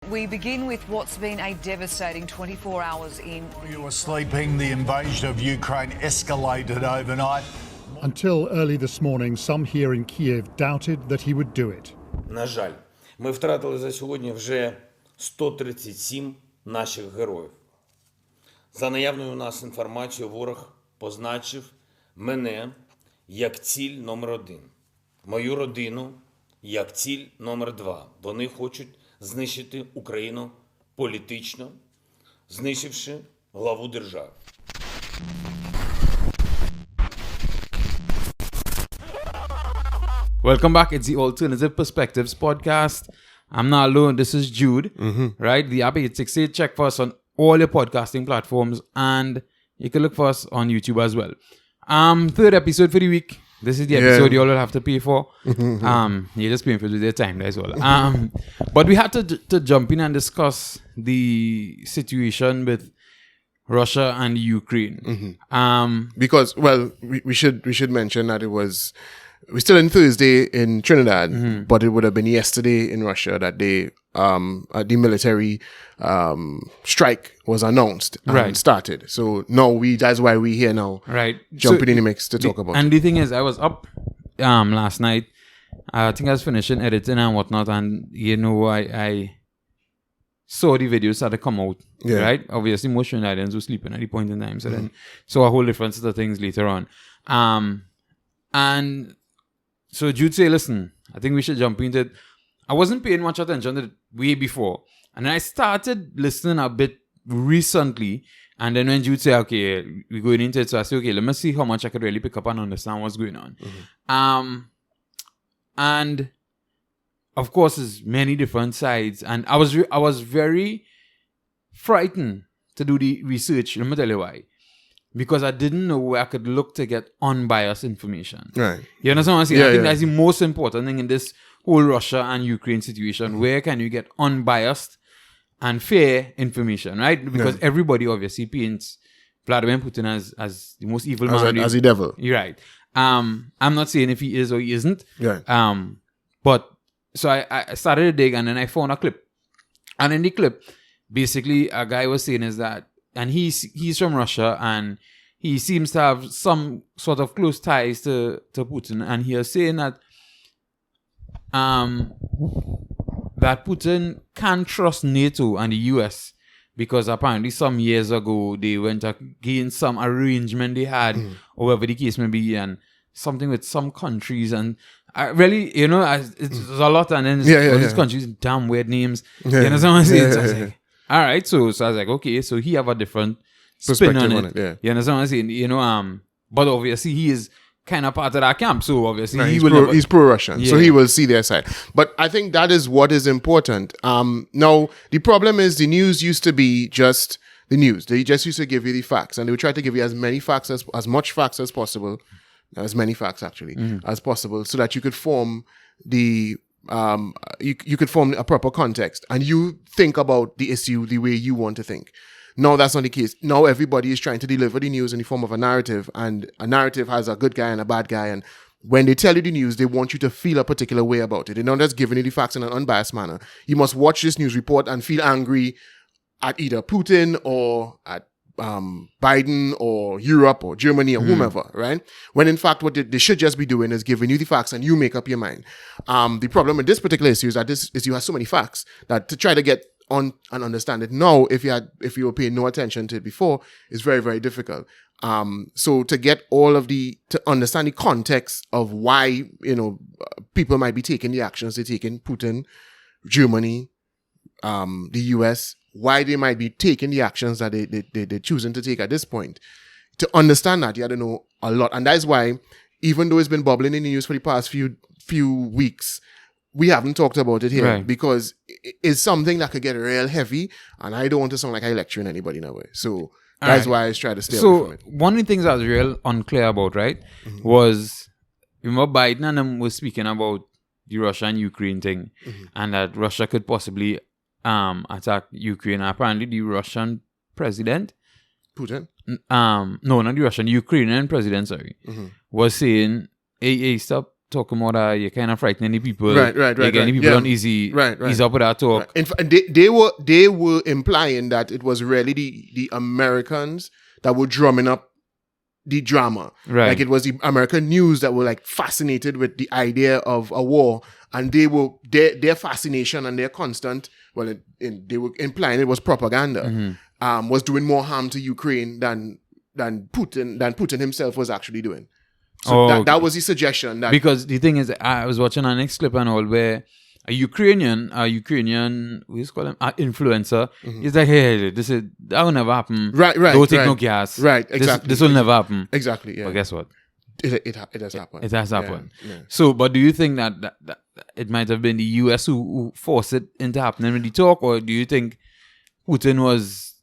We begin with what's been a devastating 24 hours in... You were sleeping, the invasion of Ukraine escalated overnight. Until early this morning, some here in Kiev doubted that he would do it. На жаль, ми втратили за сьогодні вже 137 наших героїв. За наявною у нас інформацією, ворог позначив мене як ціль номер 1, мою родину як ціль номер 2. Вони хочуть знищити Україну політично, знищивши главу держави. Welcome back. It's the Alternative Perspectives podcast. I'm not alone. This is Jude, right? The AB868. Check for us on all your podcasting platforms, and you can look for us on YouTube as well. Third episode for the week. This is the episode you all will have to pay for. You're just paying for their time as well. But we had to jump in and discuss the situation with Russia and Ukraine. Because, well, we should mention that we're still in Thursday in Trinidad, but it would have been yesterday in Russia that the military strike was announced and started. So now that's why we're here now, jumping in the mix to talk about it. And the thing is, I was up last night. I think I was finishing editing and whatnot, and I saw the videos start to come out. Right? Obviously, most Trinidadians were sleeping at the point in time, so then saw a whole different set of things later on. And so Jude say, listen, I think we should jump into it. I wasn't paying much attention to it way before. And then I started listening a bit recently. And then when Jude say, okay, we're going into it. So I say, okay, let me see how much I could really pick up and understand what's going on. And of course, there's many different sides. And I was very frightened to do the research. Let me tell you why. Because I didn't know where I could look to get unbiased information. Right. You understand what I'm saying? I think that's the most important thing in this whole Russia and Ukraine situation. Where can you get unbiased and fair information, right? Because everybody obviously paints Vladimir Putin as the most evil man. As the devil. You're right. I'm not saying if he is or he isn't. Right. But so I started to dig, and then I found a clip. And in the clip, basically a guy was saying is that, and he's from Russia, and he seems to have some sort of close ties to Putin. And he was saying that that Putin can't trust NATO and the US because apparently some years ago they went against some arrangement they had, or whatever the case may be, and something with some countries. And I really, it's a lot, and then all these countries, damn weird names. You know what I'm saying? So I was like, all right, so I was like, okay, so he have a different spin on it. You understand what I'm saying? But obviously he is kind of part of that camp, so obviously he's pro-Russian, so he will see their side. But I think that is what is important. Now, the problem is the news used to be just the news. They just used to give you the facts, and they would try to give you as many facts as much facts as possible, as many facts actually as possible, so that you could form the you could form a proper context and you think about the issue the way you want to think. No, that's not the case. Now everybody is trying to deliver the news in the form of a narrative, and a narrative has a good guy and a bad guy, and when they tell you the news, they want you to feel a particular way about it. They're not just giving you the facts in an unbiased manner. You must watch this news report and feel angry at either Putin or at Biden or Europe or Germany or whomever, right? When in fact what they should just be doing is giving you the facts and you make up your mind. The problem with this particular issue is that this issue has so many facts that to try to get on and understand it now, if you were paying no attention to it before, is very, very difficult. So to get to understand the context of why, people might be taking the actions they're taking, Putin, Germany, the US, why they might be taking the actions that they're choosing to take at this point. To understand that, you have to know a lot. And that's why, even though it's been bubbling in the news for the past few weeks, we haven't talked about it here because it's something that could get real heavy, and I don't want to sound like I'm lecturing anybody in a way. So that's why I try to stay away from it. So one of the things I was real unclear about, was, remember Biden and them was speaking about the Russia and Ukraine thing, and that Russia could possibly attack Ukraine. Apparently, the Russian president, Putin? No, not the Russian, Ukrainian president, was saying, hey, stop talking about you're kind of frightening the people. Right. You're getting the people Yeah. uneasy. Right. Ease up with that talk. Right. In fact, they were implying that it was really the Americans that were drumming up the drama. Right. Like it was the American news that were like fascinated with the idea of a war, and they were their fascination and their constant. Well, they were implying it was propaganda. Mm-hmm. Was doing more harm to Ukraine than Putin himself was actually doing. So that was the suggestion. That Because the thing is, I was watching our next clip and all where a Ukrainian, what do you call him, influencer, he's like, hey, that will never happen. Right. Don't take no gas. Right, exactly. This will never happen. Exactly. Yeah. But guess what? It has happened. It has happened. Yeah. So, but do you think that it might have been the US who forced it into happening with the talk, or do you think Putin was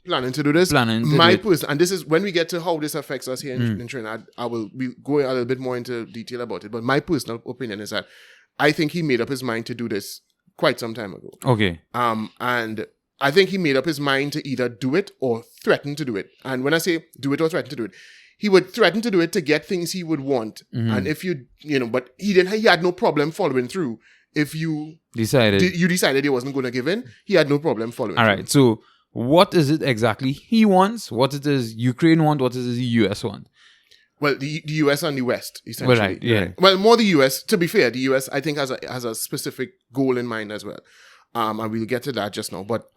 planning to do this? And this is when we get to how this affects us here in Trinidad, I will be going a little bit more into detail about it. But my personal opinion is that I think he made up his mind to do this quite some time ago. Okay. And I think he made up his mind to either do it or threaten to do it. And when I say do it or threaten to do it, he would threaten to do it to get things he would want. And if but he had no problem following through. If you decided he wasn't going to give in, he had no problem following through. All right. So what is it exactly he wants? What it is Ukraine want? What it is the US want? Well, the US and the West, essentially. Well, right, yeah. Well, more the US. To be fair, the US, I think, has a specific goal in mind as well. And we'll get to that just now. But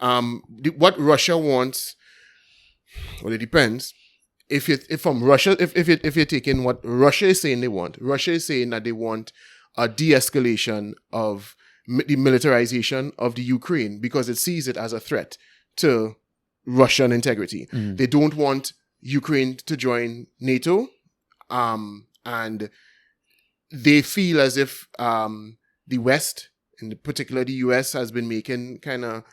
what Russia wants, well, it depends. If you're taking what Russia is saying they want, Russia is saying that they want a de-escalation of the militarization of the Ukraine because it sees it as a threat to Russian integrity. They don't want Ukraine to join NATO, and they feel as if the West, in particular the US, has been making kind of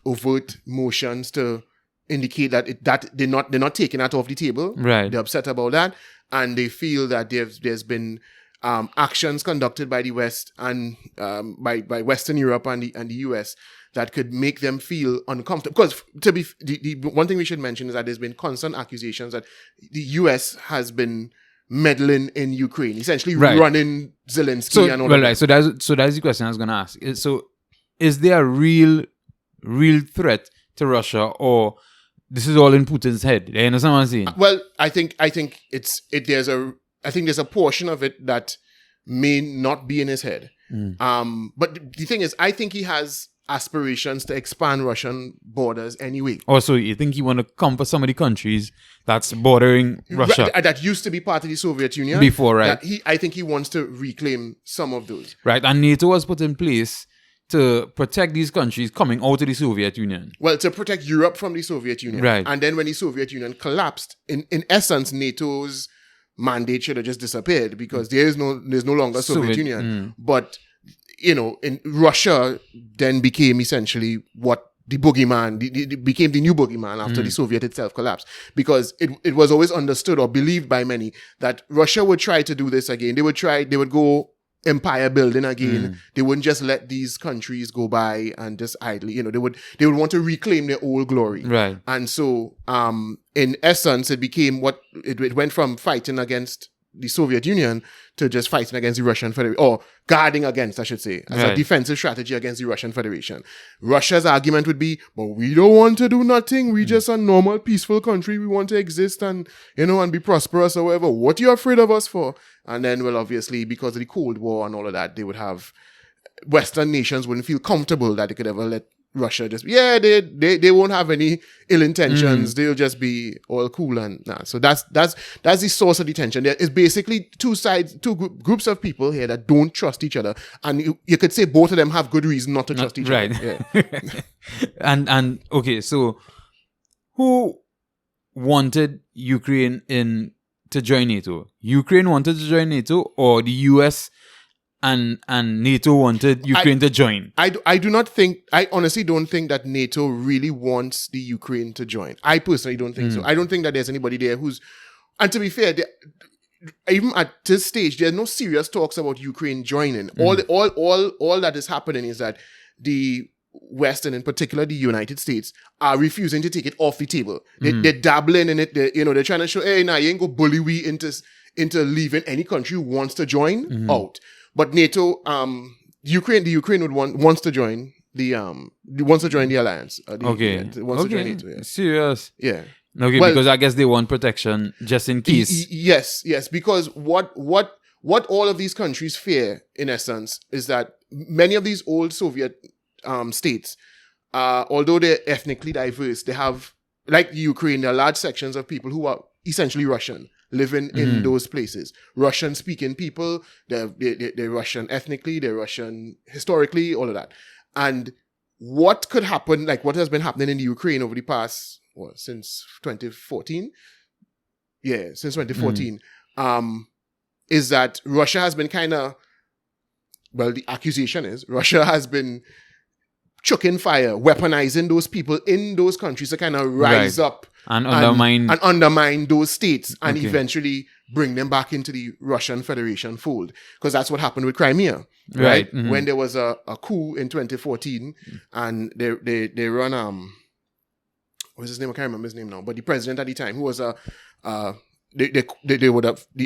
overt motions to indicate that they're not taking that off the table. Right. They're upset about that, and they feel that there's been actions conducted by the West and by Western Europe and the US that could make them feel uncomfortable. Because the one thing we should mention is that there's been constant accusations that the US has been meddling in Ukraine, essentially running Zelensky and all that. Right. So that's the question I was going to ask. So is there a real threat to Russia, or this is all in Putin's head? You understand what I'm saying? Well, I think there's a portion of it that may not be in his head. But the thing is, I think he has aspirations to expand Russian borders anyway. Also, you think he want to come for some of the countries that's bordering Russia? That used to be part of the Soviet Union. Before, right? I think he wants to reclaim some of those. Right, and NATO was put in place to protect these countries coming out of the Soviet Union. Well, to protect Europe from the Soviet Union. Right. And then when the Soviet Union collapsed, in essence, NATO's mandate should have just disappeared because there's no longer Soviet Union. But in Russia then became essentially what the boogeyman, became the new boogeyman after the Soviet itself collapsed. Because it was always understood or believed by many that Russia would try to do this again. They would go empire building again. They wouldn't just let these countries go by and just idly, they would want to reclaim their old glory. Right. And so, in essence, it became it went from fighting against the Soviet Union to just fighting against the Russian Federation, or guarding against, I should say, as a defensive strategy against the Russian Federation. Russia's argument would be, but we don't want to do nothing. We just a normal, peaceful country. We want to exist and be prosperous or whatever. What are you afraid of us for? And then, well, obviously, because of the Cold War and all of that, they would have Western nations wouldn't feel comfortable that they could ever let Russia just, they won't have any ill intentions. They'll just be all cool and nah. So that's the source of the tension. There is basically two groups of people here that don't trust each other, and you could say both of them have good reason not to trust each other. Yeah. and okay, so who wanted Ukraine to join NATO? Ukraine wanted to join NATO, or the US and NATO wanted Ukraine to join? I honestly don't think that NATO really wants the Ukraine to join. I personally don't think so. I don't think that there's anybody there and to be fair, even at this stage, there's no serious talks about Ukraine joining. All that is happening is that the West, and in particular the United States, are refusing to take it off the table. They're dabbling in it. They're trying to show, hey, nah, you ain't go bully we into into leaving any country who wants to join out. But NATO, Ukraine wants to join the alliance. Wants to join NATO. Yeah. Serious. Yeah. Okay, Well, because I guess they want protection just in case. Yes, because what all of these countries fear, in essence, is that many of these old Soviet states, although they're ethnically diverse, they have, like Ukraine, there are large sections of people who are essentially Russian living in those places. Russian-speaking people, they're Russian ethnically, they're Russian historically, all of that. And what could happen, like what has been happening in the Ukraine over the past, since 2014? Yeah, since 2014, is that Russia has been the accusation is Russia has been chucking fire, weaponizing those people in those countries to kind of rise up and undermine those states and eventually bring them back into the Russian Federation fold. Because that's what happened with Crimea, right? When there was a coup in 2014 and they run what's his name? I can't remember his name now. But the president at the time, who was the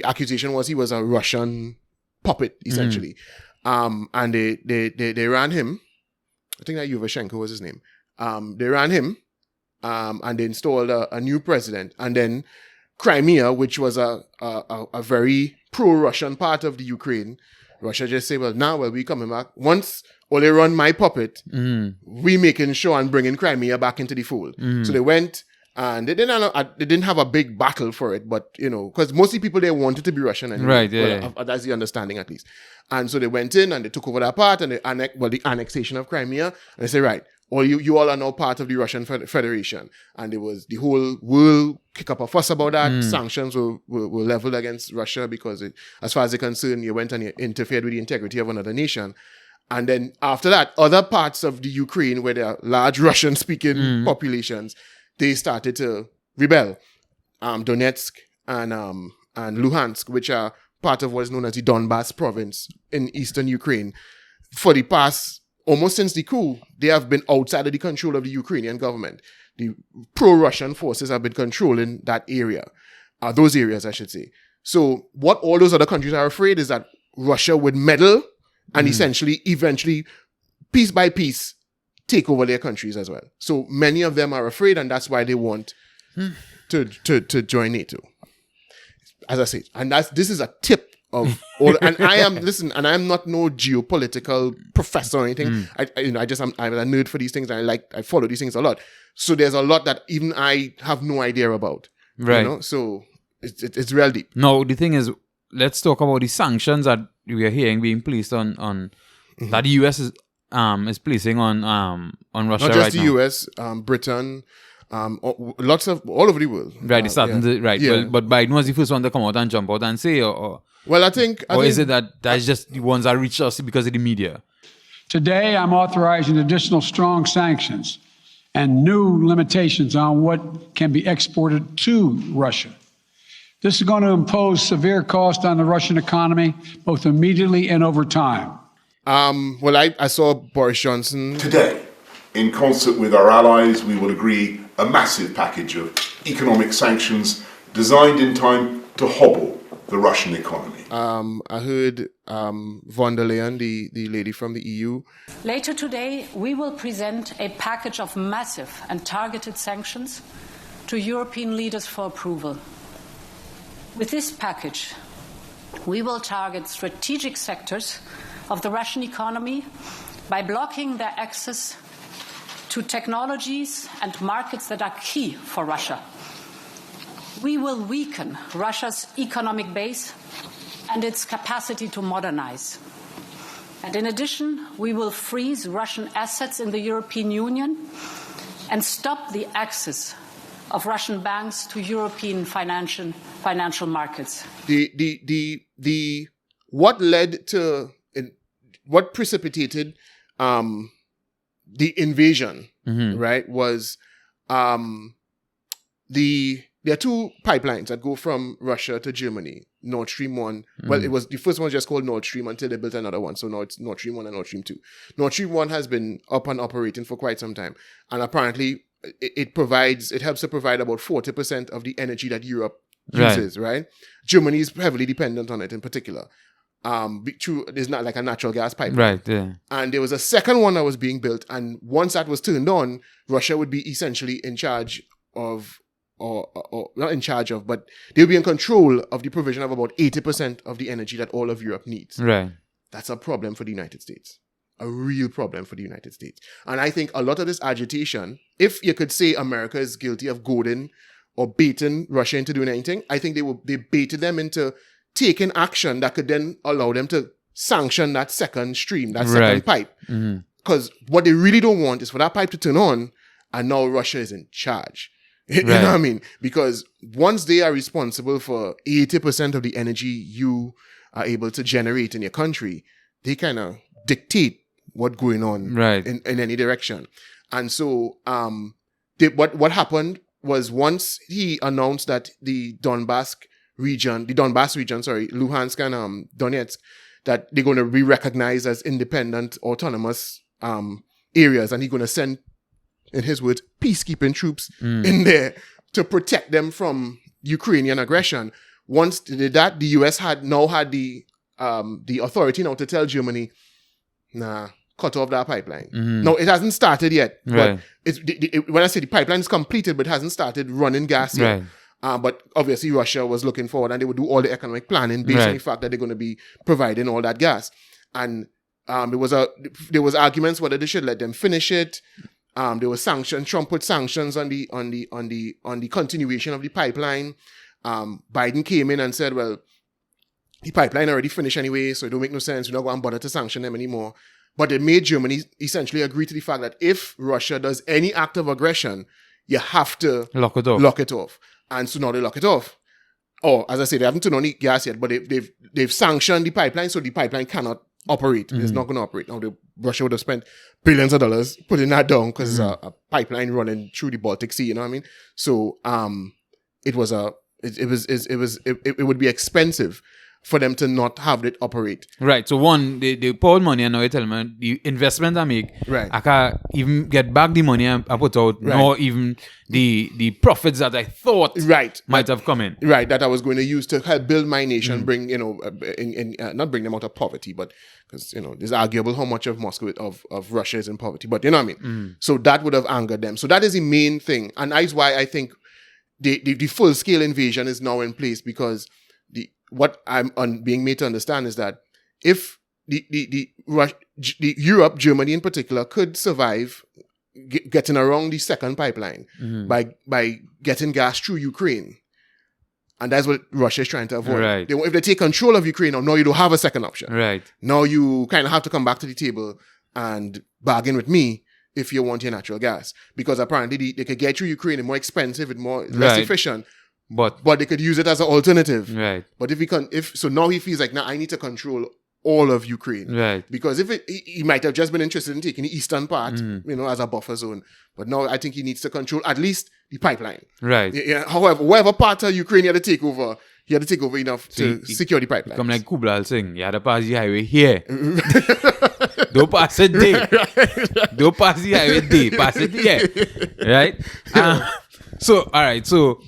accusation was he was a Russian puppet essentially, and they ran him. I think that Yuvashenko was his name. They ran him, and they installed a new president. And then Crimea, which was a very pro-Russian part of the Ukraine, Russia just said, we coming back. Once they run my puppet, we making sure and bringing Crimea back into the fold. So they went, and they didn't have a big battle for it, but, because mostly people there wanted to be Russian anyway. Right, yeah. That's the understanding, at least. And so they went in and they took over that part and the annexation of Crimea. And they said, right, you all are now part of the Russian Federation. And there was the whole world kick up a fuss about that. Sanctions were leveled against Russia because, as far as they're concerned, you went and you interfered with the integrity of another nation. And then after that, other parts of the Ukraine where there are large Russian-speaking populations, they started to rebel. Donetsk and Luhansk, which are part of what is known as the Donbass province in eastern Ukraine. For the past, almost since the coup, they have been outside of the control of the Ukrainian government. The pro-Russian forces have been controlling that area, those areas, I should say. So what all those other countries are afraid is that Russia would meddle and eventually, piece by piece, take over their countries as well. So many of them are afraid, and that's why they want to join NATO. As I say, and this is a tip of all. And I am not no geopolitical professor or anything. I'm a nerd for these things. And I follow these things a lot. So there's a lot that even I have no idea about. Right. So it's real deep. No, the thing is, let's talk about the sanctions that we are hearing being placed on that the US is placing on Russia right now. Not just the US, Britain, lots of all over the world. Right, it's starting to, right. Yeah. Well, but Biden was the first one to come out and jump out and say, or well, I think is it that's just the ones that reach us because of the media? Today, I'm authorizing additional strong sanctions and new limitations on what can be exported to Russia. This is going to impose severe cost on the Russian economy, both immediately and over time. Well, I saw Boris Johnson today. In concert with our allies, we will agree a massive package of economic sanctions designed in time to hobble the Russian economy. I heard von der Leyen, the lady from the EU. Later today, we will present a package of massive and targeted sanctions to European leaders for approval. With this package, we will target strategic sectors of the Russian economy by blocking their access to technologies and markets that are key for Russia. We will weaken Russia's economic base and its capacity to modernize. And in addition, we will freeze Russian assets in the European Union and stop the access of Russian banks to European financial markets. What precipitated the invasion, right, was there are two pipelines that go from Russia to Germany, Nord Stream 1. Well, it was the first one was just called Nord Stream until they built another one. So now it's Nord Stream 1 and Nord Stream 2. Nord Stream 1 has been up and operating for quite some time. And apparently it helps to provide about 40% of the energy that Europe uses, right? Germany is heavily dependent on it in particular. There's not like a natural gas pipeline. Right, yeah. And there was a second one that was being built, and once that was turned on, Russia would be essentially in charge of, or not in charge of, but they'll be in control of the provision of about 80% of the energy that all of Europe needs. Right. That's a problem for the United States. A real problem for the United States. And I think a lot of this agitation, if you could say America is guilty of goading or baiting Russia into doing anything, I think they baited them into taking action that could then allow them to sanction that second stream, that second pipe. Because what they really don't want is for that pipe to turn on and now Russia is in charge. You know what I mean? Because once they are responsible for 80% of the energy you are able to generate in your country, they kind of dictate what's going on in any direction. And so what happened was once he announced that the Donbass region, Luhansk and Donetsk, that they're going to be recognized as independent, autonomous areas, and he's going to send, in his words, peacekeeping troops in there to protect them from Ukrainian aggression. Once they did that, the US had the authority now to tell Germany, nah, cut off that pipeline. No, it hasn't started yet. But when I say the pipeline is completed, but it hasn't started running gas yet. But obviously Russia was looking forward, and they would do all the economic planning based on the fact that they're going to be providing all that gas. And there was arguments whether they should let them finish it. There was sanctions. Trump put sanctions on the continuation of the pipeline. Biden came in and said, well, the pipeline already finished anyway, so it don't make no sense. We're not going to bother to sanction them anymore. But it made Germany essentially agree to the fact that if Russia does any act of aggression, you have to lock it off. And so now they lock it off. Or, as I say, they haven't turned on the gas yet, but they've sanctioned the pipeline, so the pipeline cannot operate. It's not going to operate. Now, Russia would have spent billions of dollars putting that down because it's a pipeline running through the Baltic Sea. You know what I mean? So it would be expensive for them to not have it operate. Right. So one, they poured money, and now you tell me the investment I make, I can't even get back the money I put out, nor even the profits that I thought might have come in. Right. That I was going to use to help build my nation, bring, not bring them out of poverty, but because, it's arguable how much of Moscow, of Russia is in poverty, but you know what I mean? So that would have angered them. So that is the main thing. And that's why I think the full-scale invasion is now in place, because what I'm being made to understand is that if the Europe, Germany in particular, could survive getting around the second pipeline by getting gas through Ukraine, and that's what Russia is trying to avoid. Right. If they take control of Ukraine, now you don't have a second option. Right. Now you kind of have to come back to the table and bargain with me if you want your natural gas, because apparently they could get through Ukraine. It's more expensive, it's less efficient. But they could use it as an alternative. Right. But so now he feels like, now I need to control all of Ukraine. Right. Because he might have just been interested in taking the eastern part, as a buffer zone. But now I think he needs to control at least the pipeline. Right. Yeah. However, whatever part of Ukraine he had to take over enough to secure the pipeline. Come like Kubla saying, you had to pass the highway here. Don't pass it there. Don't pass the highway there. Pass it here. Right? So, all right. So,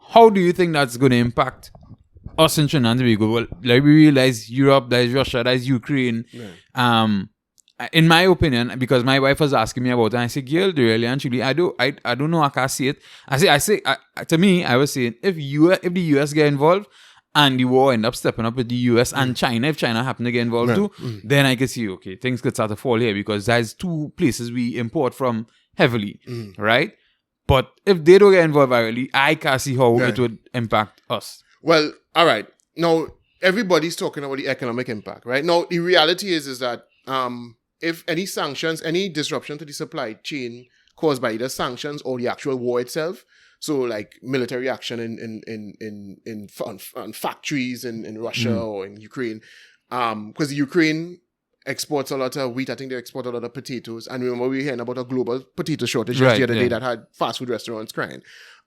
how do you think that's going to impact us in Trinidad and Tobago? Well, like we realize Europe, there's Russia, there's Ukraine. Yeah. In my opinion, because my wife was asking me about it, and I said, "Girl, really and truly, I don't know. I can't see it." To me, I was saying, if the US get involved and the war end up stepping up with the US and China, if China happen to get involved too, then I can see, okay, things could start to fall here, because there's two places we import from heavily, right? But if they don't get involved virally, I can't see how it would impact us. Well, all right. Now, everybody's talking about the economic impact, right? Now, the reality is that if any sanctions, any disruption to the supply chain caused by either sanctions or the actual war itself, so like military action on factories in Russia or in Ukraine, because Ukraine exports a lot of wheat. I think they export a lot of potatoes. And remember, we were hearing about a global potato shortage just the other day that had fast food restaurants crying.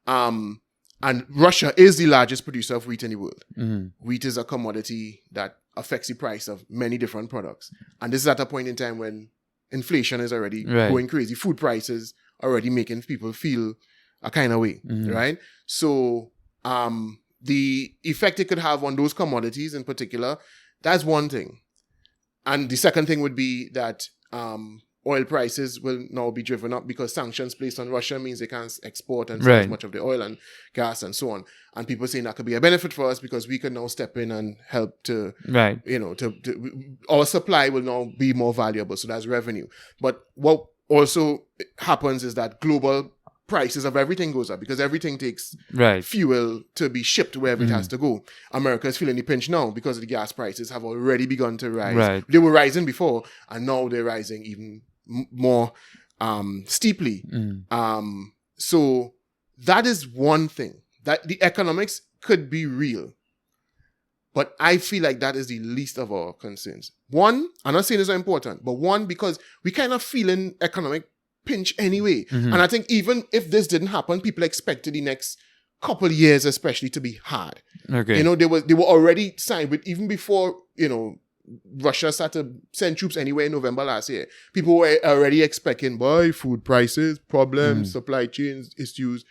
And Russia is the largest producer of wheat in the world. Wheat is a commodity that affects the price of many different products. And this is at a point in time when inflation is already going crazy. Food prices are already making people feel a kind of way, right? So the effect it could have on those commodities in particular, that's one thing. And the second thing would be that oil prices will now be driven up because sanctions placed on Russia means they can't export and sell as much of the oil and gas and so on. And people saying that could be a benefit for us because we can now step in and help to, our supply will now be more valuable. So that's revenue. But what also happens is that global prices of everything goes up because everything takes fuel to be shipped wherever it has to go. America is feeling the pinch now because the gas prices have already begun to rise. They were rising before and now they're rising even more steeply. So that is one thing. That the economics could be real. But I feel like that is the least of our concerns. One, I'm not saying it's not important, but one, because we kind of feel an economic pinch anyway. And I think even if this didn't happen, people expected the next couple of years especially to be hard. Okay. You know, they were already signed with, even before, you know, Russia started to send troops anywhere in November last year. People were already expecting, boy, food prices, problems, supply chains, issues.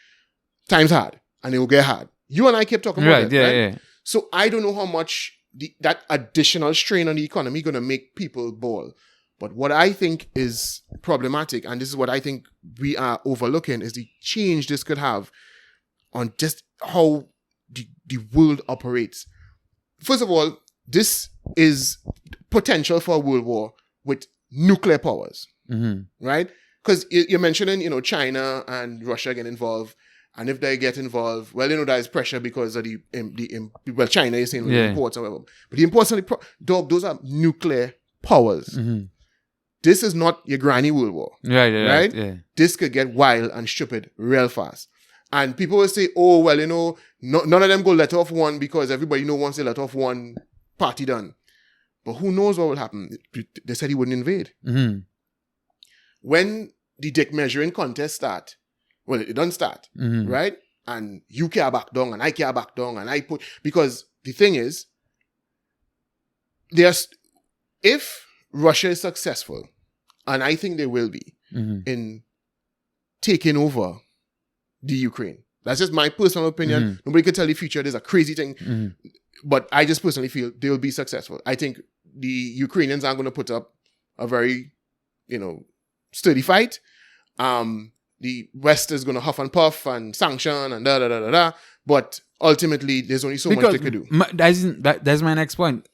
Time's hard. And it will get hard. You and I kept talking about that, right? Yeah. So I don't know how much that additional strain on the economy going to make people bawl. But what I think is problematic, and this is what I think we are overlooking, is the change this could have on just how the world operates. First of all, this is potential for a world war with nuclear powers, right? Because you're mentioning, you know, China and Russia getting involved. And if they get involved, well, you know, there's pressure because of well, China is saying imports or whatever. But the imports, those are nuclear powers. This is not your granny World War. Right? Yeah. This could get wild and stupid real fast. And people will say, oh, well, you know, none of them go let off one because everybody once they let off one, party done. But who knows what will happen? They said he wouldn't invade. When the dick measuring contest start, well, it doesn't start, right? And you care back down, and I care back down, and because the thing is, if Russia is successful, and I think they will be, in taking over the Ukraine. That's just my personal opinion. Nobody can tell the future. There's a crazy thing. But I just personally feel they will be successful. I think the Ukrainians are going to put up a very, you know, sturdy fight. The West is going to huff and puff and sanction and da-da-da-da-da. But ultimately, there's only so much they could do. That's my next point.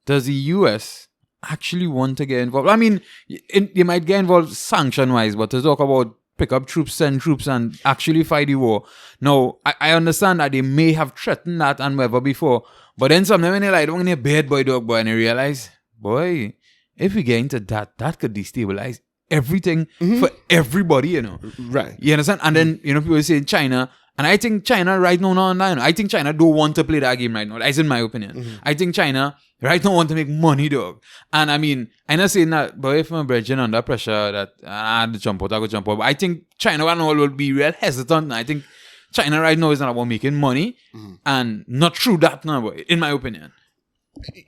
Does the U.S. actually want to get involved? I mean, you might get involved sanction-wise, but to talk about pick up troops, send troops, and actually fight the war. Now, I understand that they may have threatened that and whatever before, but then sometimes when they lie down in their bed, dog, and they realize, boy, if we get into that could destabilize everything for everybody, you know. Right. You understand? And then, you know, people say China, and I think China right now, I think China don't want to play that game right now. That's in my opinion. I think China right now want to make money, dog. And I mean, I'm not saying that, but if my brethren under pressure that I had to jump out, I could jump out. But I think China right now will be real hesitant. I think China right now is not about making money and not through that now, in my opinion.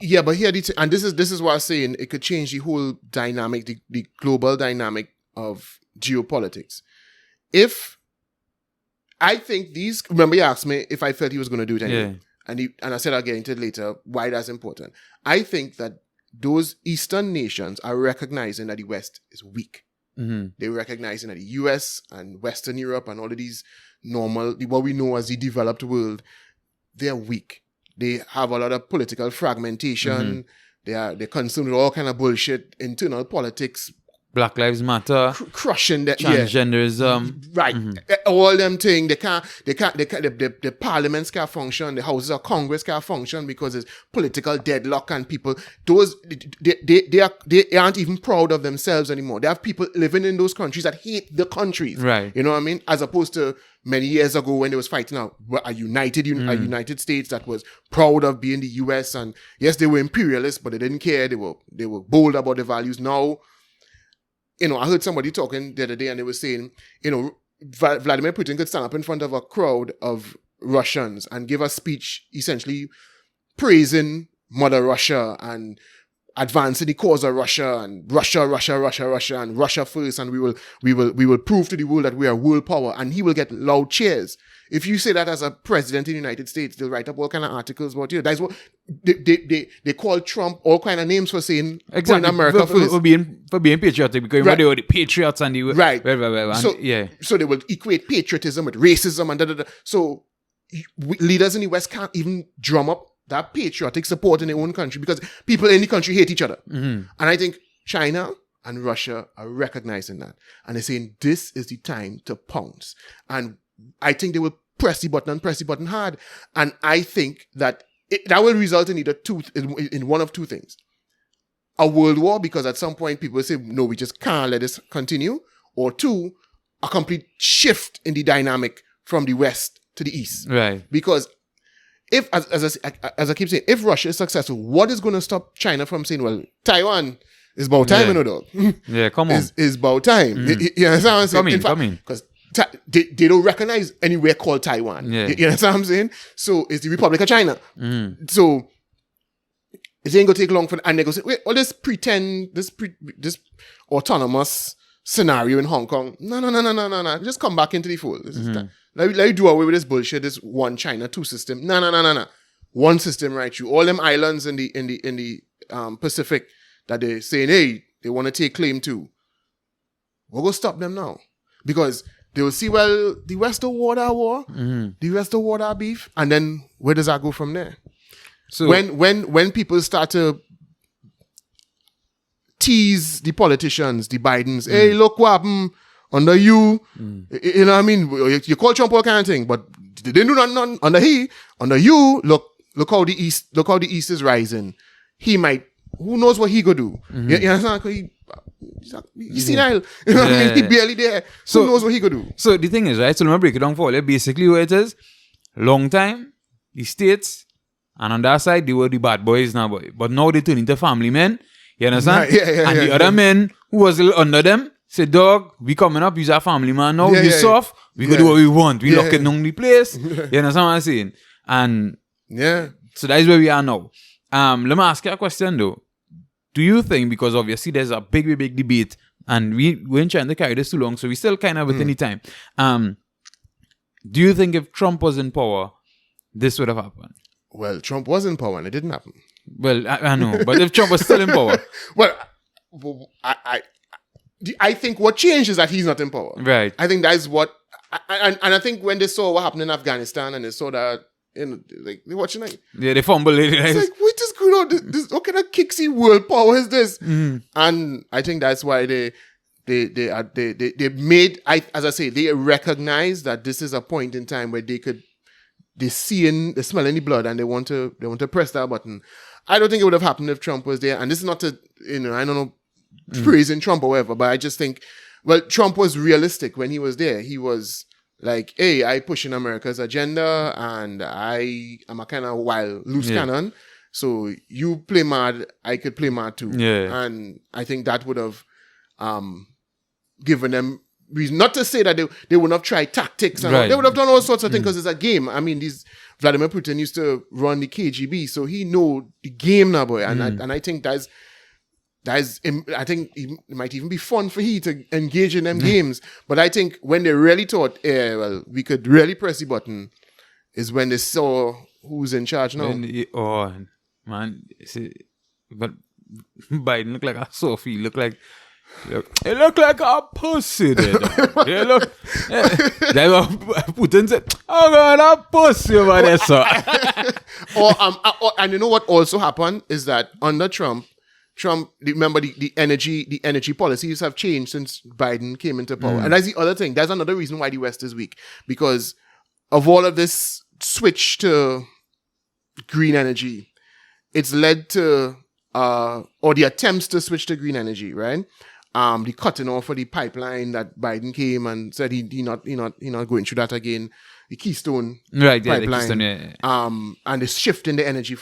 Yeah, but here, and this is what I'm saying, it could change the whole dynamic, the global dynamic of geopolitics. I think remember you asked me if I felt he was going to do it anyway. Yeah. And I said I'll get into it later, why that's important. I think that those Eastern nations are recognizing that the West is weak. They're recognizing that the US and Western Europe and all of these what we know as the developed world, they're weak. They have a lot of political fragmentation. They're consumed with all kind of bullshit, internal politics. Black Lives Matter. Crushing that. Transgenderism. Right. All them things, the parliaments can't function, the houses of Congress can't function because there's political deadlock and people, they aren't even proud of themselves anymore. They have people living in those countries that hate the countries. Right. You know what I mean? As opposed to many years ago when they was fighting out a United States that was proud of being the US, and yes, they were imperialists, but they didn't care. They were bold about their values. Now, you know, I heard somebody talking the other day and they were saying, you know, Vladimir Putin could stand up in front of a crowd of Russians and give a speech essentially praising Mother Russia and advancing the cause of Russia and Russia and Russia first, and we will prove to the world that we are world power, and he will get loud cheers. If you say that as a president in the United States, they'll write up all kind of articles about you. That's what they call Trump all kind of names for saying exactly America first. For being patriotic, because Right. they were the patriots and the Right. and, So they will equate patriotism with racism and da. So leaders in the West can't even drum up that patriotic support in their own country because people in the country hate each other. Mm-hmm. And I think China and Russia are recognizing that. And they're saying this is the time to pounce. And I think they will press the button hard. And I think that that will result in either in one of two things. A world war, because at some point people say, no, we just can't let this continue. Or two, a complete shift in the dynamic from the West to the East. Right. Because if, as I keep saying, if Russia is successful, what is going to stop China from saying, well, Taiwan is about time, you know, dog? Yeah, come on. Is about time. You understand what I'm saying? Come in. Because they don't recognize anywhere called Taiwan. Yeah. You understand what I'm saying? So it's the Republic of China. Mm. So it ain't going to take long for, and they go say, wait, all this pretend, this autonomous scenario in Hong Kong. No. Just come back into the fold. This is that. Let you do away with this bullshit, this one China, two system. No. One system right through. All them islands in the Pacific that they're saying, hey, they want to take claim to. We'll go stop them now. Because they will see, well, the West don't want our war, the West don't want our beef, and then where does that go from there? So when people start to tease the politicians, the Bidens, hey, look what happened under you, you know what I mean? You call Trump all kind of thing, but they didn't do nothing under you. Look how the East is rising. He might, who knows what he could do? You understand? He's senile. You know what I mean? He barely there. Who knows what he could do? So the thing is, right? So let me break it down for you. Basically, what it is, long time, the states, and on that side, they were the bad boys now, but now they turn into family men. You understand? And the other men who was a little under them say, dog, we coming up, you're a family man now, you soft, we can do what we want. We lock it down the place. You understand what I'm saying? And so that is where we are now. Let me ask you a question though. Do you think, because obviously there's a big debate, and we ain't trying to carry this too long, so we still kind of within the time. Do you think if Trump was in power, this would have happened? Well, Trump was in power and it didn't happen. Well, I know, but if Trump was still in power. Well, I think what changed is that he's not in power. Right. I think that's what, and I think when they saw what happened in Afghanistan and they saw that, you know, like, they're watching it. Yeah, they fumbled it. It's like, what is going on? This, what kind of kicksy world power is this? And I think that's why they made, as I say, they recognize that this is a point in time where they smell any blood and they want to press that button. I don't think it would have happened if Trump was there. And this is not to, I don't know, praising Trump or whatever, but I just think, well, Trump was realistic when he was there. He was like, hey, I pushing America's agenda and I am a kind of wild, loose cannon. So you play mad, I could play mad too. Yeah. And I think that would have given them reason. Not to say that they would have tried tactics. And they would have done all sorts of things because it's a game. I mean, Vladimir Putin used to run the KGB, so he know the game now, boy. And I think I think it might even be fun for he to engage in them games. But I think when they really thought, well, we could really press the button, is when they saw who's in charge now. But Biden look like a Sophie. It look like a pussy. They look. That's what Putin said. Oh God, a pussy over there, sir. And you know what also happened is that under Trump, remember the energy policies have changed since Biden came into power. And that's the other thing. That's another reason why the West is weak. Because of all of this switch to green energy, it's led to, or the attempts to switch to green energy, right? The cutting off of the pipeline that Biden came and said he not going through that again. The Keystone pipeline. The Keystone, and the shift in the energy,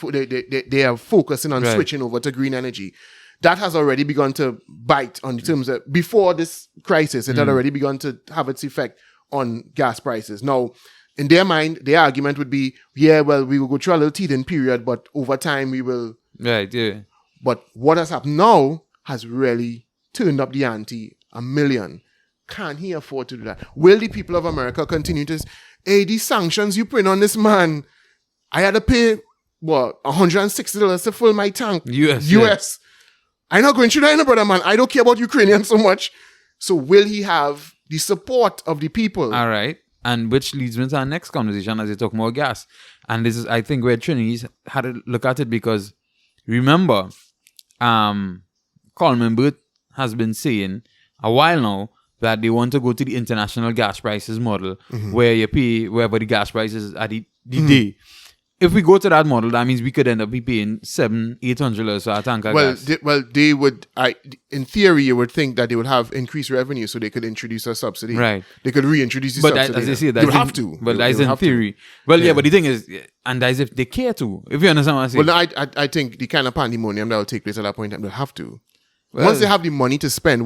they are focusing on switching over to green energy. That has already begun to bite on the terms of, before this crisis, it had already begun to have its effect on gas prices. Now, in their mind, their argument would be, we will go through a little teething period, but over time we will. Right, yeah. But what has happened now has really turned up the ante a million. Can he afford to do that? Will the people of America continue to, hey, these sanctions you put on this man, I had to pay, what, $160 to fill my tank. US. I'm not going through that, brother, man. I don't care about Ukrainians so much. So will he have the support of the people? All right. And which leads me to our next conversation as you talk more gas. And this is, I think, where Trinidad had to look at it because, remember, Coleman Burt has been saying a while now that they want to go to the international gas prices model where you pay wherever the gas prices at the day. If we go to that model, that means we could end up paying $700-800 for a tank of gas. They would. In theory, you would think that they would have increased revenue, so they could introduce a subsidy. Right. They could reintroduce the but subsidy. As they say, they would have to. But that's in theory. Well, yeah. But the thing is, and that's if they care to. If you understand what I'm saying. Well, I think the kind of pandemonium that will take place at that point, they'll have to. Once they have the money to spend,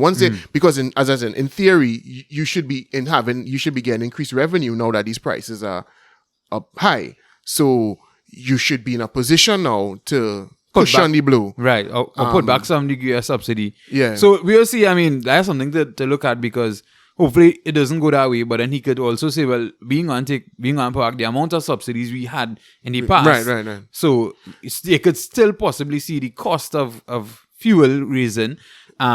because as I said, in theory, you should be getting increased revenue now that these prices are up high. So you should be in a position now to cushion the blow. Right. Or put back some degree of subsidy. Yeah. So we'll see. I mean, that's something to look at because hopefully it doesn't go that way. But then he could also say, well, being on park, the amount of subsidies we had in the past. Right. So they could still possibly see the cost of fuel raising.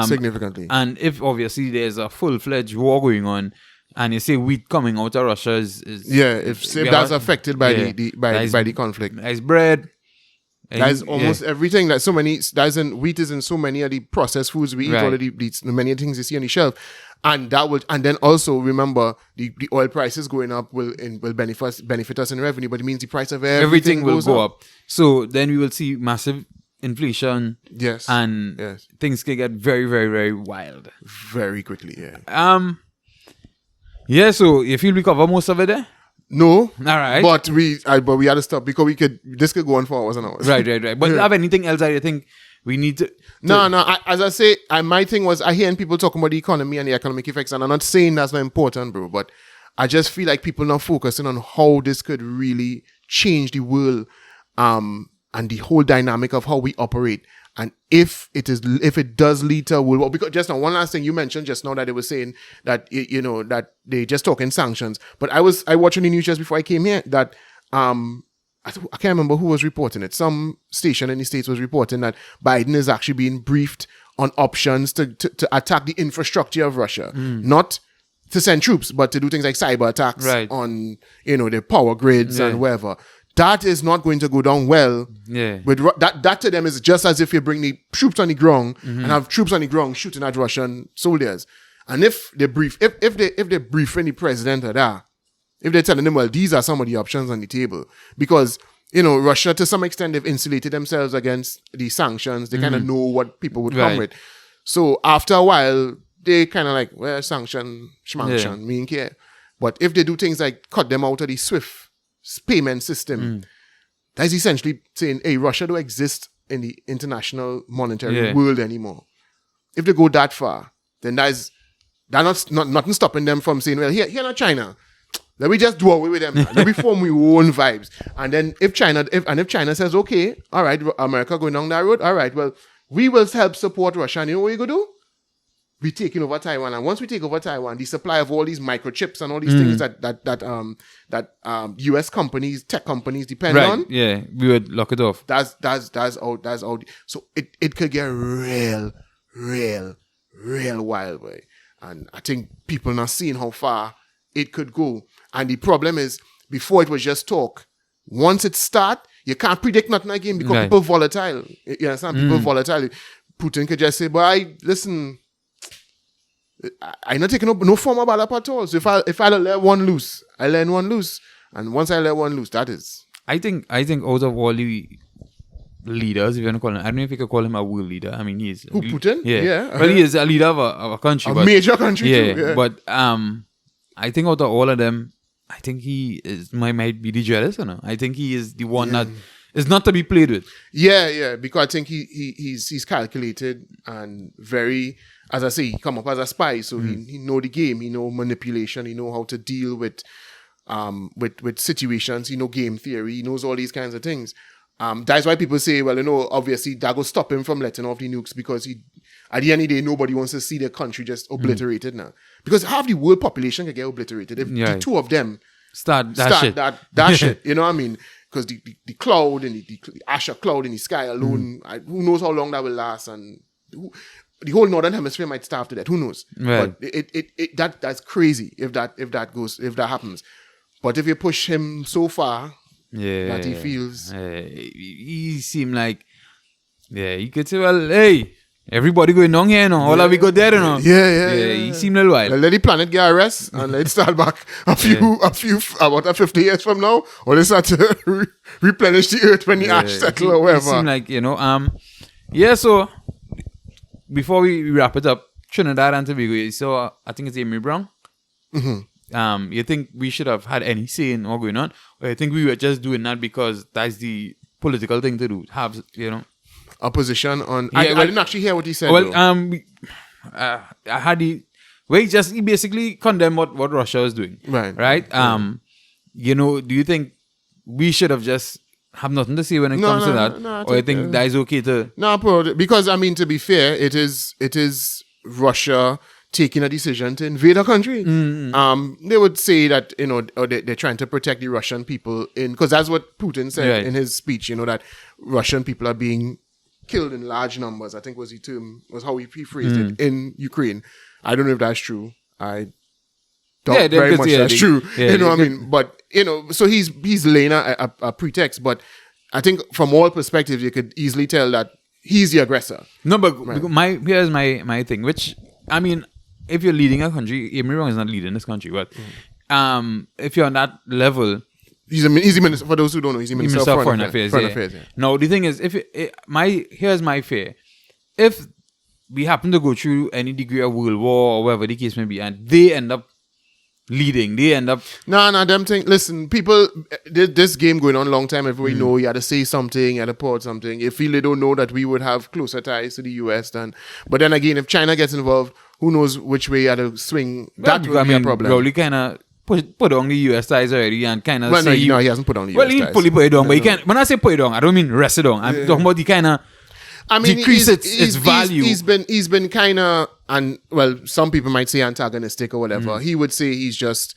Significantly. And if obviously there's a full-fledged war going on, and you say wheat coming out of Russia is if that's affected by the conflict. There's bread. There's almost everything. There's so many. Wheat is in so many of the processed foods we eat. All of the many things you see on the shelf, and then also remember the oil prices going up will benefit us in revenue, but it means the price of everything will go up. So then we will see massive inflation. Yes, and things can get very, very, very wild very quickly. Yeah. Yeah, so you feel we cover most of it there? No. All right. But we had to stop because this could go on for hours and hours. Right. But have anything else that you think we need to... No. As I say, my thing was, I hear people talking about the economy and the economic effects, and I'm not saying that's not important, bro, but I just feel like people not focusing on how this could really change the world and the whole dynamic of how we operate. And if it does lead to a world war, because just now, one last thing you mentioned just now that they were saying that, that they just talking sanctions. But I watched on the news just before I came here that, I can't remember who was reporting it. Some station in the States was reporting that Biden is actually being briefed on options to attack the infrastructure of Russia. Not to send troops, but to do things like cyber attacks on, the power grids and wherever. That is not going to go down well. Yeah. With that to them is just as if you bring the troops on the ground and have troops on the ground shooting at Russian soldiers. And if they brief any president of that, if they're telling them, well, these are some of the options on the table, because Russia to some extent they've insulated themselves against the sanctions. They kind of know what people would come with. So after a while, they kind of like, well, sanction, schmanction, me and care. But if they do things like cut them out of the SWIFT payment system, that's essentially saying, hey, Russia don't exist in the international monetary world anymore. If they go that far, then that's nothing stopping them from saying, well, here not China. Let me just do away with them. Let me form my own vibes. And then if China says, okay, all right, America going down that road, all right, well, we will help support Russia. And you know what you go do? We taking over Taiwan, and once we take over Taiwan, the supply of all these microchips and all these things that US companies, tech companies depend on, we would lock it off. That's out. So it could get real wild, way. And I think people not seeing how far it could go. And the problem is, before it was just talk. Once it start, you can't predict nothing again because people volatile. You understand? People volatile. Putin could just say, "Boy, listen." I'm not taking no form of ballot at all. So if I let one loose, I let one loose. And once I let one loose, that is. I think out of all the leaders, if you want to call him, I don't know if you could call him a world leader. I mean, he is. Who, Putin? Yeah. Well, he is a leader of a country. A major country too. Yeah. But I think out of all of them, I think he might be the jealous, I think he is the one that is not to be played with. Yeah. Because I think he's calculated and very... As I say, he come up as a spy, so he know the game, he know manipulation, he know how to deal with situations, he know game theory, he knows all these kinds of things. That's why people say, well, obviously that will stop him from letting off the nukes because at the end of the day, nobody wants to see their country just obliterated now. Because half the world population can get obliterated if the two of them start that shit. You know what I mean? Because the cloud and the ash of cloud in the sky alone, who knows how long that will last, and the whole northern hemisphere might starve to death. Who knows? Right. But that's crazy if that happens. But if you push him so far that he feels, he seemed like, he could say, well, hey, everybody going down here, all of we go there, Yeah. He seemed a little wild. Let the planet get a rest and let's start back about 50 years from now, or let's start to replenish the earth when the ash settle or whatever. It seemed like, so before we wrap it up, Trinidad and Tobago, so I think it's Amy Brown. Mm-hmm. You think we should have had any say in what's going on, or you think we were just doing that because that's the political thing to do? Have a position on? Yeah, I didn't actually hear what he said. Well, I had he basically condemned what Russia was doing. Right. Do you think we should have just have nothing to say when it comes to that, or you think that is okay to? No, because to be fair, it is Russia taking a decision to invade a country. They would say that they're trying to protect the Russian people because that's what Putin said in his speech. That Russian people are being killed in large numbers. I think was how he phrased it in Ukraine. I don't know if that's true. I doubt very much that's true. Yeah, what I mean? But so he's laying a pretext. But I think from all perspectives, you could easily tell that he's the aggressor. No, but here's my thing. Which I mean, if you're leading a country, Amy Wrong is not leading this country, but if you're on that level, he's a minister. For those who don't know, he's a minister of Foreign Affairs. Yeah. Now the thing is, here's my fear: if we happen to go through any degree of world war or whatever the case may be, and they end up leading, them thing. Listen, people, this game going on a long time. Everybody know you had to say something, you had to put something. You feel they don't know that we would have closer ties to the US but then again, if China gets involved, who knows which way you had to swing. That would be a problem. Rowley kind of put on the US ties already and kind of say... No, he hasn't put on the US ties. Well, he fully put it on, but he can't... When I say put it on, I don't mean rest it on. I'm talking about the kind of... decrease its value. He's been kind of, and well, some people might say antagonistic or whatever. He would say he's just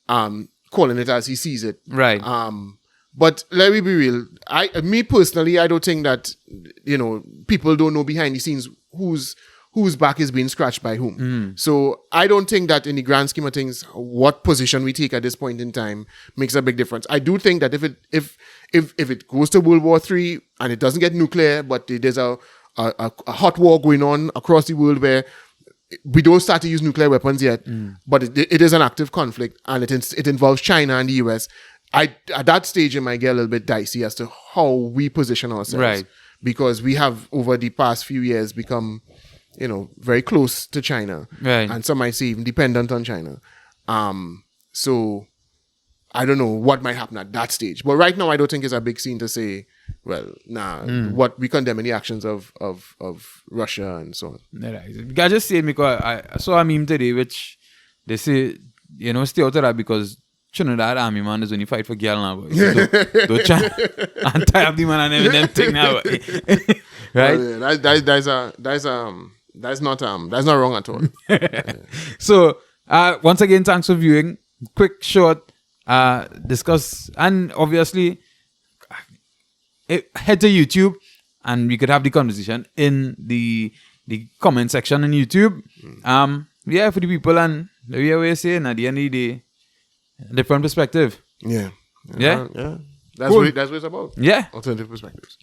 calling it as he sees it. Right. But let me be real. Me personally, I don't think that people don't know behind the scenes whose back is being scratched by whom. So I don't think that in the grand scheme of things, what position we take at this point in time makes a big difference. I do think that if it goes to World War III and it doesn't get nuclear, but there's a hot war going on across the world where we don't start to use nuclear weapons yet, but it is an active conflict and it involves China and the US. At that stage, it might get a little bit dicey as to how we position ourselves. Right. Because we have, over the past few years, become, very close to China. Right. And some might say even dependent on China. So I don't know what might happen at that stage. But right now, I don't think it's a big scene to say, well, what we condemn any actions of Russia and so on. Right. I just say because I saw a meme today which they say, stay out of that because Trinidad army man is only fight for girl now. Boy. So don't try and tie up the man and them thing now. Right? Well, yeah, that's not wrong at all. So once again, thanks for viewing. Quick, short, discuss, and obviously head to YouTube and we could have the conversation in the comment section on YouTube. For the people, and we are saying at the end of the day, different perspective. Yeah. Yeah. That's what it's about. Yeah. Alternative perspectives.